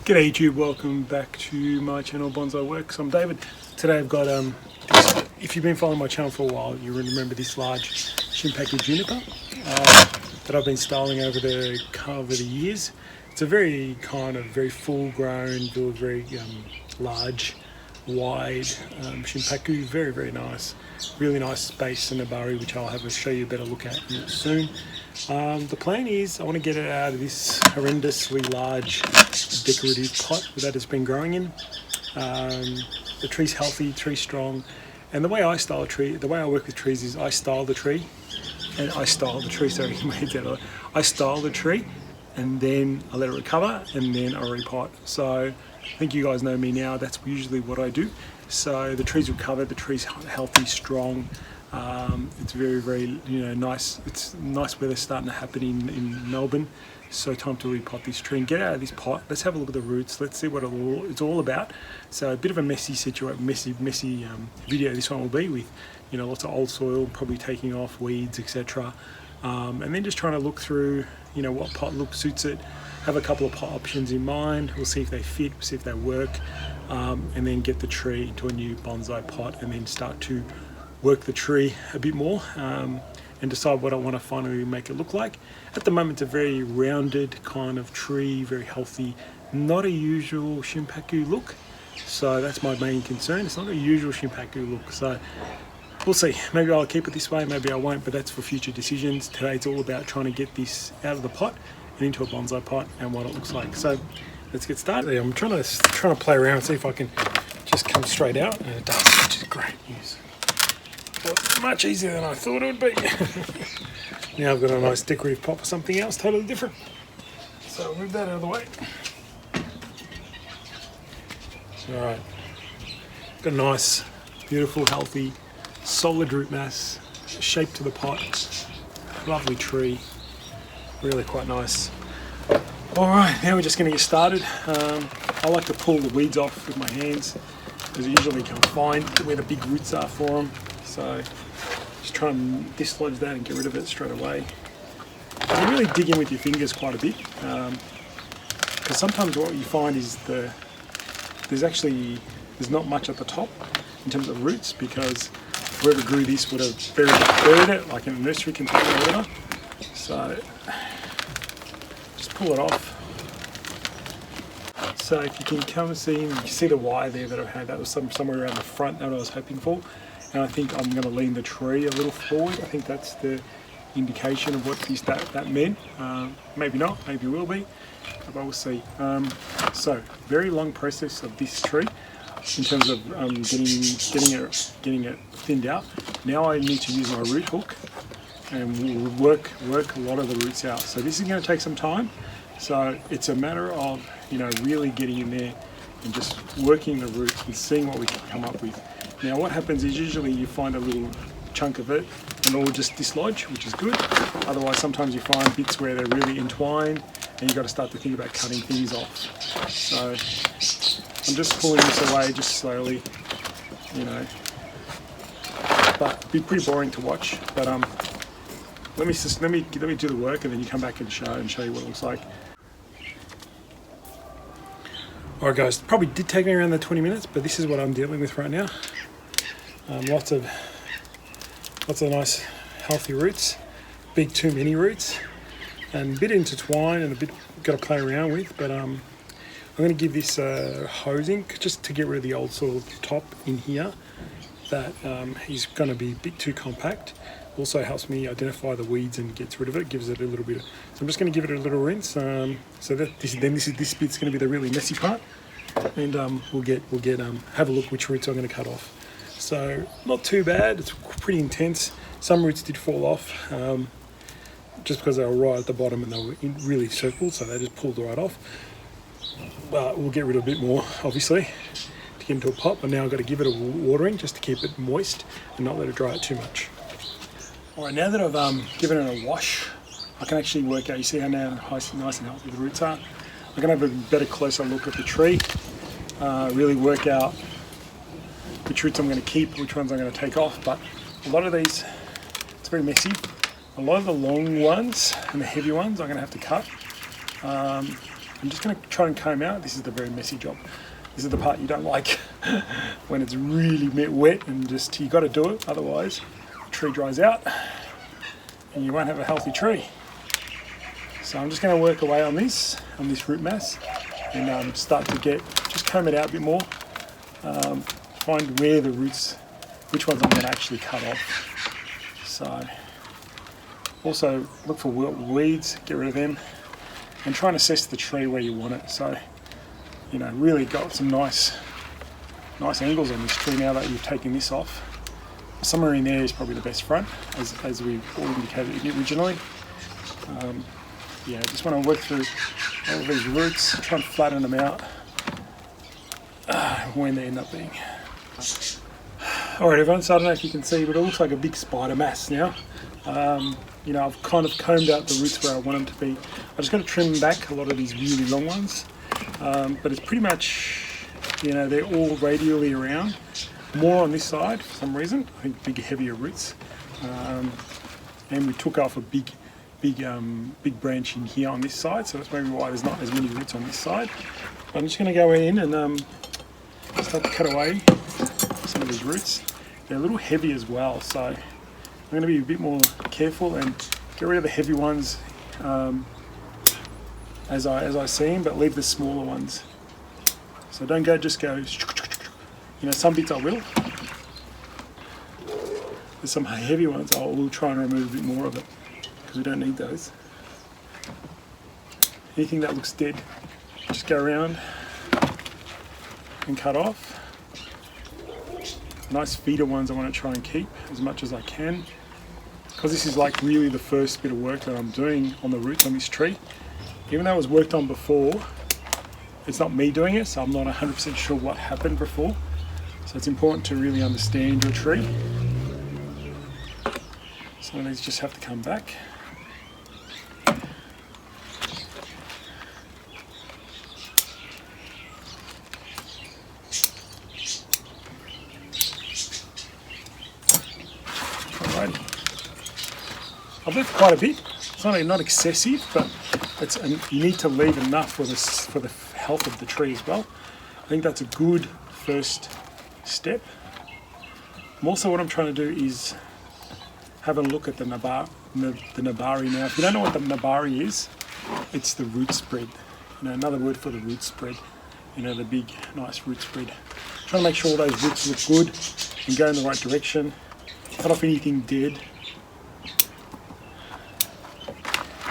G'day YouTube, welcome back to my channel Bonsai Works. I'm David. Today I've got, if you've been following my channel for a while, you remember this large shimpaku juniper that I've been styling over the years. It's a very very full grown, very large, wide shimpaku, very nice. Really nice space in the bari, which I'll show you a better look at soon. The plan is I want to get it out of this horrendously large decorative pot that it's been growing in. The tree's healthy, tree's strong, and the way I style a tree, the way I work with trees is I style the tree, and I style the tree and then I let it recover and then I repot. So I think you guys know me now, that's usually what I do. So the tree's recovered, the tree's healthy, strong. It's very nice. It's nice weather starting to happen in Melbourne. So time to repot this tree and get out of this pot. Let's have a look at the roots. Let's see what it's all about. So a bit of a messy video this one will be, with lots of old soil, probably taking off weeds, etc. And then just trying to look through what pot look suits it. Have a couple of pot options in mind. We'll see if they fit, see if they work, and then get the tree into a new bonsai pot and then start to work the tree a bit more and decide what I want to finally make it look like. At the moment, it's a very rounded kind of tree, very healthy, not a usual shimpaku look. So that's my main concern. It's not a usual shimpaku look. So we'll see. Maybe I'll keep it this way, maybe I won't, but that's for future decisions. Today it's all about trying to get this out of the pot and into a bonsai pot and what it looks like. So let's get started. I'm trying to play around and see if I can just come straight out, and it does, which is great news. Well, much easier than I thought it would be. Now I've got a nice decorative pot for something else totally different. So I'll move that out of the way. Alright, got a nice, beautiful, healthy, solid root mass, shape to the pot, lovely tree, really quite nice. Alright, now we're just going to get started. I like to pull the weeds off with my hands, because I usually can't find where the big roots are for them. So just try and dislodge that and get rid of it straight away. You really dig in with your fingers quite a bit, because sometimes what you find is there's not much at the top in terms of roots, because whoever grew this would have buried it, like in a nursery container or whatever. So just pull it off. So if you can come and see, you can see the wire there that I had. That was somewhere around the front, that I was hoping for. And I think I'm going to lean the tree a little forward. I think that's the indication of what that meant. Maybe not, maybe will be, but we'll see. So very long process of this tree in terms of getting it thinned out. Now I need to use my root hook and work a lot of the roots out. So this is going to take some time. So it's a matter of really getting in there and just working the roots and seeing what we can come up with. Now what happens is usually you find a little chunk of it and it will just dislodge, which is good. Otherwise sometimes you find bits where they're really entwined and you've got to start to think about cutting things off. So I'm just pulling this away just slowly, but it'd be pretty boring to watch. But let me do the work and then you come back and show you what it looks like. Alright guys, probably did take me around the 20 minutes, but this is what I'm dealing with right now. Lots of nice healthy roots, big too many roots, and a bit intertwined and a bit got to play around with, but I'm going to give this hosing just to get rid of the old soil top in here that is going to be a bit too compact. Also helps me identify the weeds and gets rid of it, gives it a little bit of, so I'm just going to give it a little rinse, so that this bit's going to be the really messy part, and we'll have a look which roots I'm going to cut off. So not too bad, it's pretty intense. Some roots did fall off just because they were right at the bottom and they were really circled, so they just pulled right off. But we'll get rid of a bit more obviously to get into a pot, but now I've got to give it a watering just to keep it moist and not let it dry out too much. Alright, now that I've given it a wash, I can actually work out, you see how now nice and healthy the roots are. I can have a better, closer look at the tree, really work out which roots I'm going to keep, which ones I'm going to take off. But a lot of these, it's very messy. A lot of the long ones and the heavy ones I'm going to have to cut. I'm just going to try and comb out. This is the very messy job. This is the part you don't like when it's really wet, and just you got to do it, otherwise the tree dries out and you won't have a healthy tree. So I'm just going to work away on this root mass, and start to just comb it out a bit more, find where the roots, which ones I'm going to actually cut off. So also look for weeds, get rid of them, and try and assess the tree where you want it. So, you know, really got some nice angles on this tree now that you've taken this off. Somewhere in there is probably the best front, as we all indicated originally. Yeah, just want to work through all of these roots, try and flatten them out when they end up being. Alright everyone, so I don't know if you can see, but it looks like a big spider mass now. You know, I've kind of combed out the roots where I want them to be. I just got to trim back a lot of these really long ones, but it's pretty much, you know, they're all radially around. More on this side for some reason, I think big heavier roots, and we took off a big branch in here on this side, so that's maybe why there's not as many roots on this side. But I'm just going to go in and start to cut away some of these roots. They're a little heavy as well, so I'm going to be a bit more careful and get rid of the heavy ones as I see them, but leave the smaller ones. So don't just go, you know, some bits I will. There's some heavy ones I will try and remove a bit more of it, because we don't need those. Anything that looks dead, just go around and cut off. Nice feeder ones I want to try and keep as much as I can, because this is like really the first bit of work that I'm doing on the roots on this tree. Even though it was worked on before, it's not me doing it, so I'm not 100% sure what happened before. So it's important to really understand your tree. Some of these just have to come back. Alrighty. I've left quite a bit. It's not excessive, but you need to leave enough for the health of the tree as well. I think that's a good first step. Also, what I'm trying to do is have a look at the nabari now. If you don't know what the nabari is, it's the root spread. You know, another word for the root spread. You know, the big, nice root spread. Trying to make sure all those roots look good and go in the right direction. Cut off anything dead.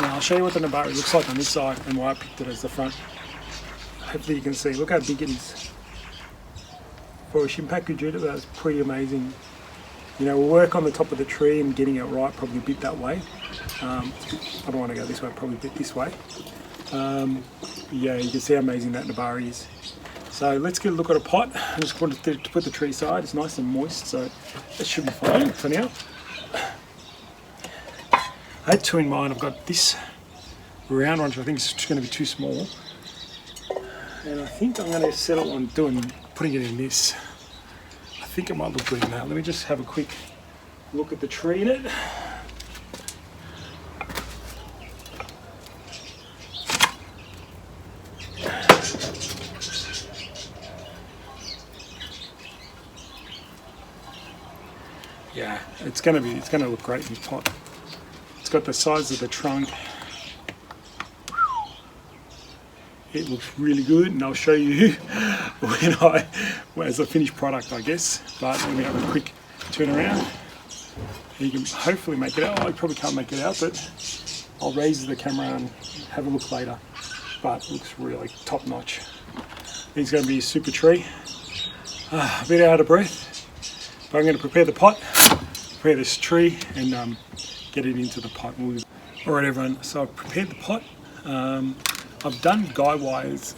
Now I'll show you what the nabari looks like on this side and why I picked it as the front. Hopefully you can see. Look how big it is. For a shimpaku juniper, that's pretty amazing. You know, we'll work on the top of the tree and getting it right, probably a bit that way. I don't want to go this way, probably a bit this way. Yeah, you can see how amazing that nabari is. So let's get a look at a pot. I just wanted to put the tree side. It's nice and moist, so it should be fine for now. I had two in mind. I've got this round one, which I think is just going to be too small. And I think I'm going to settle on putting it in this. I think it might look good in that. Let me just have a quick look at the tree in it. Yeah, it's going to look great in this pot. It's got the size of the trunk. It looks really good, and I'll show you as a finished product, I guess. But let me have a quick turn around. You can hopefully make it out. I probably can't make it out, but I'll raise the camera and have a look later. But it looks really top notch. It's going to be a super tree. A bit out of breath, but I'm going to prepare the pot, prepare this tree, and get it into the pot. Alright everyone, so I've prepared the pot. I've done tie wires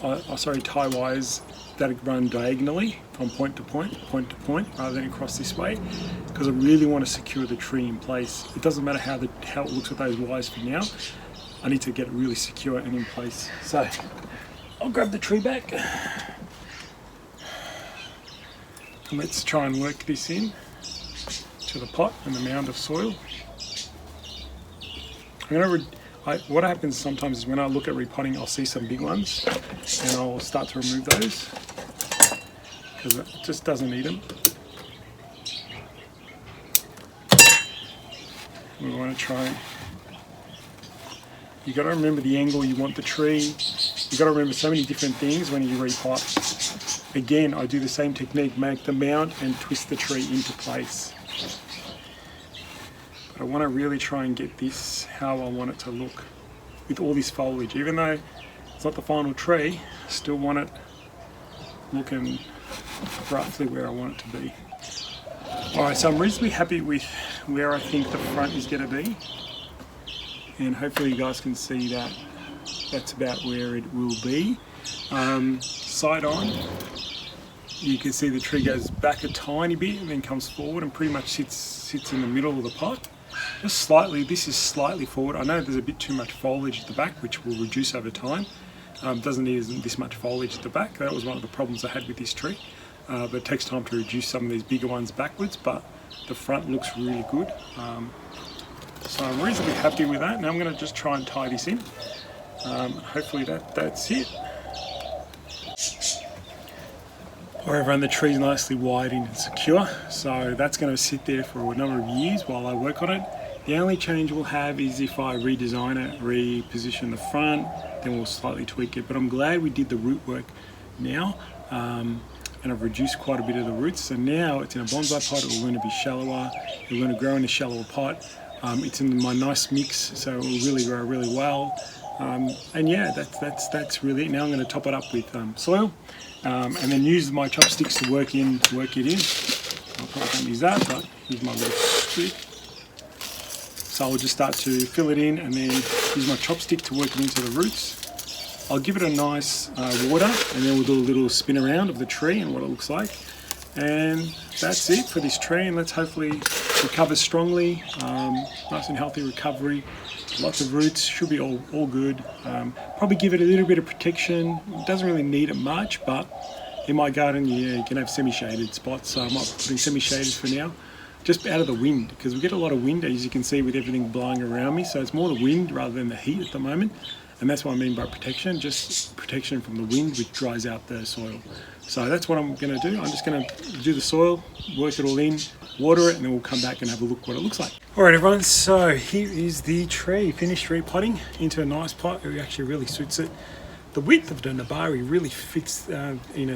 that run diagonally from point to point, rather than across this way, because I really want to secure the tree in place. It doesn't matter how it looks with those wires for now. I need to get it really secure and in place. So I'll grab the tree back and let's try and work this in to the pot and the mound of soil. what happens sometimes is when I look at repotting, I'll see some big ones and I'll start to remove those because it just doesn't need them. We want to try. You got to remember the angle you want the tree. You got to remember so many different things when you repot. Again, I do the same technique, make the mount and twist the tree into place. But I want to really try and get this how I want it to look with all this foliage. Even though it's not the final tree, I still want it looking roughly where I want it to be. Alright, so I'm reasonably happy with where I think the front is going to be. And hopefully you guys can see that that's about where it will be. Side on, you can see the tree goes back a tiny bit and then comes forward and pretty much sits in the middle of the pot. Just slightly, this is slightly forward. I know there's a bit too much foliage at the back, which will reduce over time. Doesn't need this much foliage at the back. That was one of the problems I had with this tree. But it takes time to reduce some of these bigger ones backwards, but the front looks really good. So I'm reasonably happy with that. Now I'm going to just try and tie this in. Hopefully that's it. Alright everyone, the tree's nicely widened and secure, so that's going to sit there for a number of years while I work on it. The only change we'll have is if I redesign it, reposition the front, then we'll slightly tweak it. But I'm glad we did the root work now, and I've reduced quite a bit of the roots. So now it's in a bonsai pot, it will learn to be shallower, it will learn to grow in a shallower pot. It's in my nice mix, so it will really grow really well. And yeah, that's really it. Now I'm going to top it up with soil, and then use my chopsticks to work it in. I probably can't use that, but use my little stick. So I'll just start to fill it in and then use my chopstick to work it into the roots. I'll give it a nice water, and then we'll do a little spin around of the tree and what it looks like. And that's it for this tree, and let's hopefully recover strongly. Nice and healthy recovery, lots of roots, should be all good. Probably give it a little bit of protection. It doesn't really need it much, but in my garden, yeah, you can have semi-shaded spots, so I might put in semi-shaded for now, just out of the wind, because we get a lot of wind, as you can see, with everything blowing around me, so it's more the wind rather than the heat at the moment. And that's what I mean by protection, just protection from the wind, which dries out the soil. So that's what I'm going to do. I'm just going to do the soil, work it all in, water it, and then we'll come back and have a look what it looks like. Alright everyone, so here is the tree, finished repotting into a nice pot. It actually really suits it. The width of the nabari really fits,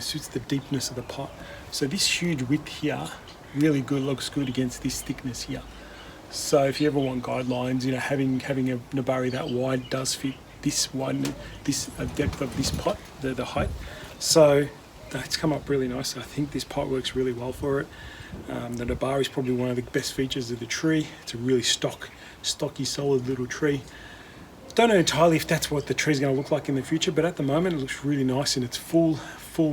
suits the deepness of the pot. So this huge width here, really good, looks good against this thickness here. So if you ever want guidelines, having a nabari that wide does fit this wide, this depth of this pot, the height. So that's come up really nice. I think this pot works really well for it. The nabari is probably one of the best features of the tree. It's a really stocky, solid little tree. Don't know entirely if that's what the tree's going to look like in the future, but at the moment it looks really nice in its full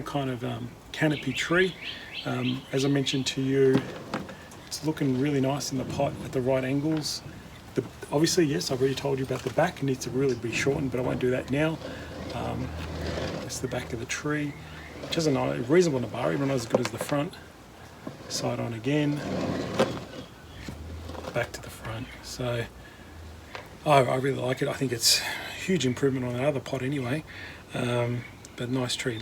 kind of canopy tree. As I mentioned to you, it's looking really nice in the pot at the right angles. Obviously, yes, I've already told you about the back. It needs to really be shortened, but I won't do that now. That's the back of the tree, which is a reasonable nabari, but not as good as the front. Side on again, back to the front. So I really like it. I think it's a huge improvement on the other pot anyway, but nice tree.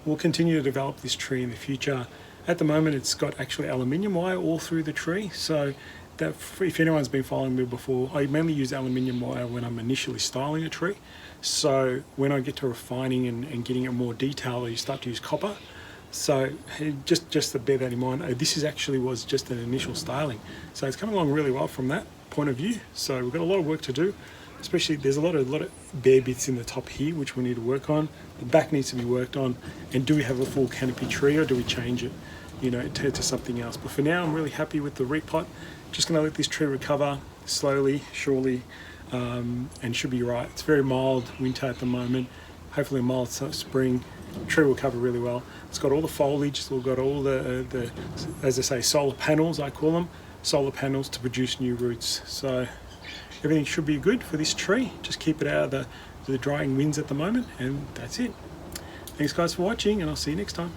We'll continue to develop this tree in the future. At the moment it's got actually aluminium wire all through the tree, so that if anyone's been following me before, I mainly use aluminium wire when I'm initially styling a tree. So when I get to refining and getting it more detailed, you start to use copper. So just to bear that in mind, this was just an initial styling. So it's coming along really well from that point of view. So we've got a lot of work to do, especially there's a lot of bare bits in the top here which we need to work on. The back needs to be worked on, and do we have a full canopy tree or do we change it, to something else? But for now I'm really happy with the repot. Just going to let this tree recover slowly, surely, and should be right. It's very mild winter at the moment, hopefully a mild spring. The tree will recover really well. It's got all the foliage, it's got all the as I say, solar panels, I call them, solar panels to produce new roots. So everything should be good for this tree. Just keep it out of the drying winds at the moment, and that's it. Thanks guys for watching, and I'll see you next time.